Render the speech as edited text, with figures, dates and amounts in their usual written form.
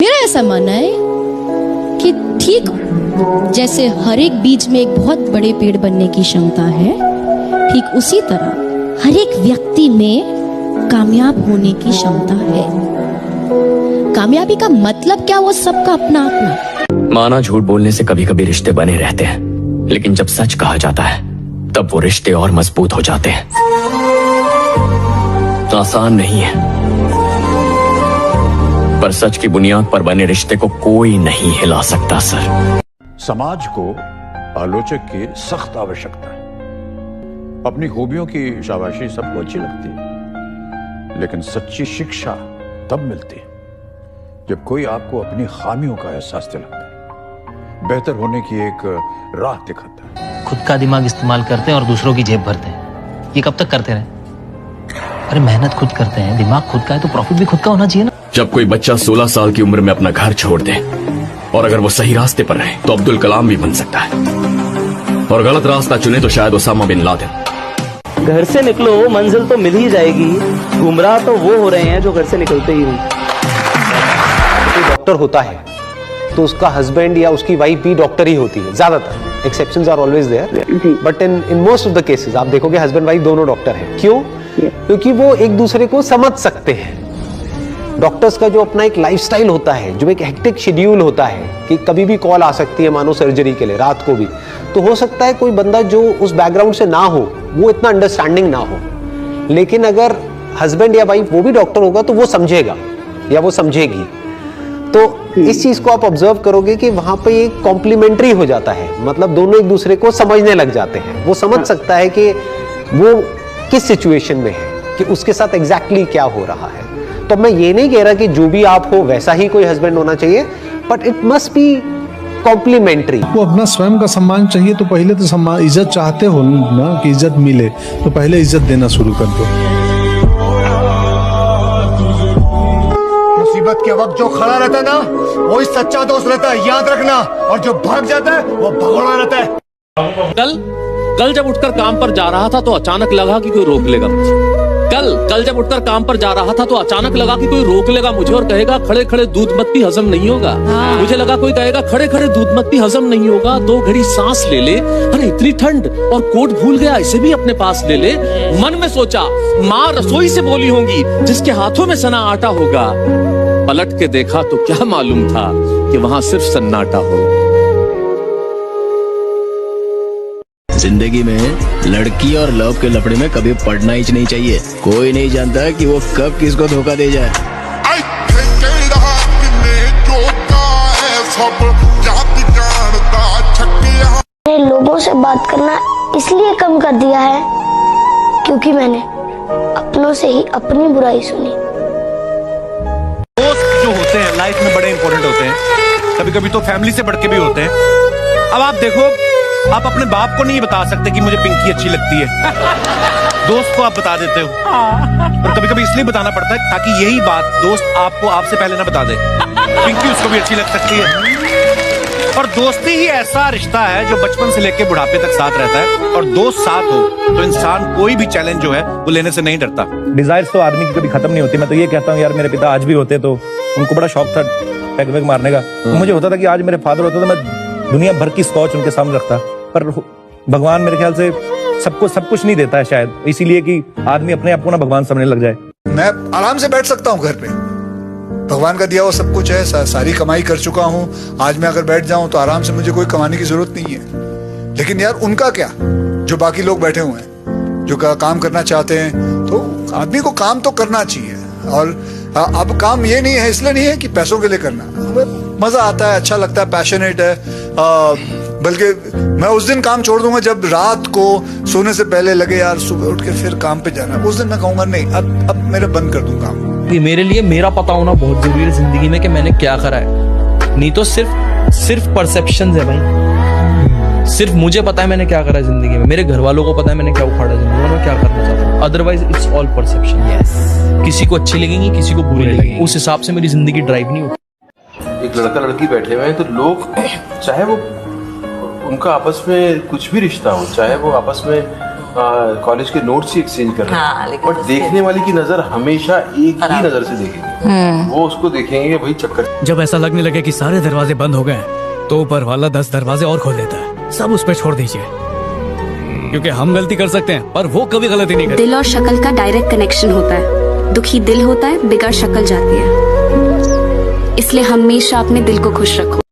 मेरा ऐसा मानना है कि ठीक जैसे हर एक बीज में एक बहुत बड़े पेड़ बनने की क्षमता है, ठीक उसी तरह हर एक व्यक्ति में कामयाब होने की क्षमता है। कामयाबी का मतलब क्या, वो सबका अपना अपना। माना झूठ बोलने से कभी कभी रिश्ते बने रहते हैं, लेकिन जब सच कहा जाता है तब वो रिश्ते और मजबूत हो जाते हैं। आसान नहीं है, पर सच की बुनियाद पर बने रिश्ते को कोई नहीं हिला सकता सर। समाज को आलोचक की सख्त आवश्यकता है। अपनी खूबियों की शाबाशी सबको अच्छी लगती है, लेकिन सच्ची शिक्षा तब मिलती है जब कोई आपको अपनी खामियों का एहसास दिलाता है, बेहतर होने की एक राह दिखाता है। खुद का दिमाग इस्तेमाल करते हैं और दूसरों की जेब भरते हैं। ये कब तक करते रहे? अरे मेहनत खुद करते हैं, दिमाग खुद का है तो प्रॉफिट भी खुद का होना चाहिए ना। जब कोई बच्चा 16 साल की उम्र में अपना घर छोड़ दे और अगर वो सही रास्ते पर रहे तो अब्दुल कलाम भी बन सकता है, और गलत रास्ता चुने तो शायद ओसामा बिन लादेन। घर से निकलो मंजिल तो मिल ही जाएगी, गुमराह तो वो हो रहे हैं जो घर से निकलते ही नहीं। डॉक्टर होता है तो उसका हस्बैंड या उसकी वाइफ भी डॉक्टर ही होती है, ज्यादातर। Exceptions are always there, but in most of the cases आप देखोगे हस्बैंड वाइफ दोनों डॉक्टर हैं। क्यों? क्योंकि वो एक दूसरे को समझ सकते हैं। डॉक्टर्स का जो अपना एक लाइफस्टाइल होता है, जो एक हेक्टिक शेड्यूल होता है कि कभी भी कॉल आ सकती है, मानो सर्जरी के लिए रात को भी, तो हो सकता है कोई बंदा जो उस बैकग्राउंड से ना हो वो इतना अंडरस्टैंडिंग ना हो, लेकिन अगर हस्बैंड या वाइफ वो भी डॉक्टर होगा तो वो समझेगा या वो समझेगी। तो इस चीज को आप ऑब्जर्व करोगे कि वहां पे एक कॉम्प्लीमेंट्री हो जाता है, मतलब दोनों एक दूसरे को समझने लग जाते हैं। वो समझ सकता है कि वो किस सिचुएशन में है, कि उसके साथ एग्जैक्टली क्या हो रहा है। तो मैं ये नहीं कह रहा कि जो भी आप हो वैसा ही कोई हस्बैंड होना चाहिए, but it must be complementary. वो अपना स्वयं का सम्मान चाहिए तो पहले तो सम्मान, इज्जत चाहते हो ना कि इज्जत मिले तो पहले इज्जत देना शुरू कर दो। मुसीबत के वक्त जो खड़ा रहता है ना वही सच्चा दोस्त रहता है, याद रखना। और जो भाग जाता है वो भगोड़ा रहता है। कल जब उठकर काम पर जा रहा था तो अचानक लगा कि कोई रोक लेगा मुझे। कल जब उठकर काम पर जा रहा था तो अचानक लगा कि कोई रोक लेगा मुझे और कहेगा खड़े खड़े दूध मत पी, हजम नहीं होगा। मुझे लगा कोई कहेगा खड़े खड़े दूध मत पी, हजम नहीं होगा, 2 घड़ी सांस ले ले, अरे इतनी ठंड और कोट भूल गया, इसे भी अपने पास ले ले। मन में सोचा माँ रसोई से बोली होंगी जिसके हाथों में सना आटा होगा। पलट के देखा तो क्या मालूम था कि वहां सिर्फ सन्नाटा हो। जिंदगी में लड़की और लव के लफड़े में कभी पड़ना ही नहीं चाहिए। कोई नहीं जानता कि वो कब किसको धोखा दे जाए। लोगों से बात करना इसलिए कम कर दिया है क्योंकि मैंने अपनों से ही अपनी बुराई सुनी। दोस्त जो होते हैं लाइफ में बड़े इंपॉर्टेंट होते हैं, कभी कभी तो फैमिली से बढ़ के भी होते हैं। अब आप देखो, आप अपने बाप को नहीं बता सकते कि मुझे पिंकी अच्छी लगती है, दोस्त को आप बता देते हो। और कभी कभी इसलिए बताना पड़ता है ताकि यही बात दोस्त आपको आपसे पहले ना बता दे, पिंकी उसको भी अच्छी लग सकती है। और दोस्ती ही ऐसा रिश्ता है जो बचपन से लेकर बुढ़ापे तक साथ रहता है, और दोस्त साथ हो तो इंसान कोई भी चैलेंज जो है वो लेने से नहीं डरता। डिजायर्स तो आदमी की कभी खत्म नहीं होती। मैं तो ये कहता हूँ यार, मेरे पिता आज भी होते तो उनको बड़ा शौक था पैक वैक मारने का। तो मुझे होता था कि आज मेरे फादर होते तो मैं दुनिया भर की स्कॉच उनके सामने रखता। पर भगवान मेरे ख्याल से सबको सब कुछ नहीं देता है, शायद इसीलिए कि आदमी अपने आप को ना भगवान समझने लग जाए। मैं आराम से बैठ सकता हूँ घर पे, भगवान का दिया हुआ सब कुछ है, सारी कमाई कर चुका हूँ। आज मैं अगर बैठ जाऊं तो आराम से, मुझे कोई कमाने की जरूरत नहीं है। लेकिन यार उनका क्या, जो बाकी लोग बैठे हुए हैं जो काम करना चाहते हैं, तो आदमी को काम तो करना चाहिए। और अब काम ये नहीं है, इसलिए नहीं है कि पैसों के लिए करना, मजा आता है, अच्छा लगता है, पैशनेट है। बल्कि मैं उस दिन काम छोड़ दूंगा जब रात को सोने से पहले लगे यार सुबह उठ के फिर काम पे जाना, उस दिन मैं कहूंगा नहीं, अब मेरा बंद कर दूं काम। मेरे लिए मेरा पता होना बहुत जरूरी है जिंदगी में कि मैंने क्या करा है। नहीं तो सिर्फ परसेप्शन है भाई। सिर्फ मुझे पता है मैंने क्या करा है जिंदगी में, मेरे घर वालों को पता है मैंने क्या उखाड़ा जिंदगी में, मैं क्या करना चाहता हूँ। Otherwise it's all perception. किसी को अच्छी लगेंगी, किसी को बुरी लगेंगी, उस हिसाब से मेरी जिंदगी ड्राइव नहीं होती। एक लड़का लड़की बैठे हुए हैं तो लोग, चाहे वो उनका आपस में कुछ भी रिश्ता हो, चाहे वो आपस में कॉलेज के नोट्स ही एक्सचेंज कर रहे हाँ, हैं लेकिन बट देखने वाले की नजर हमेशा एक ही नजर से देखेगी। वो उसको देखेंगे कि भाई चक्कर। जब ऐसा लगने लगे कि सारे दरवाजे बंद हो गए तो ऊपर वाला 10 दरवाजे और खोल देता है। सब उस पर छोड़ दीजिए, क्योंकि हम गलती कर सकते हैं पर वो कभी गलती नहीं करते। दिल और शक्ल का डायरेक्ट कनेक्शन होता है। दुखी दिल होता है, बिगड़ शक्ल जाती है। इसलिए हमेशा अपने दिल को खुश रखो।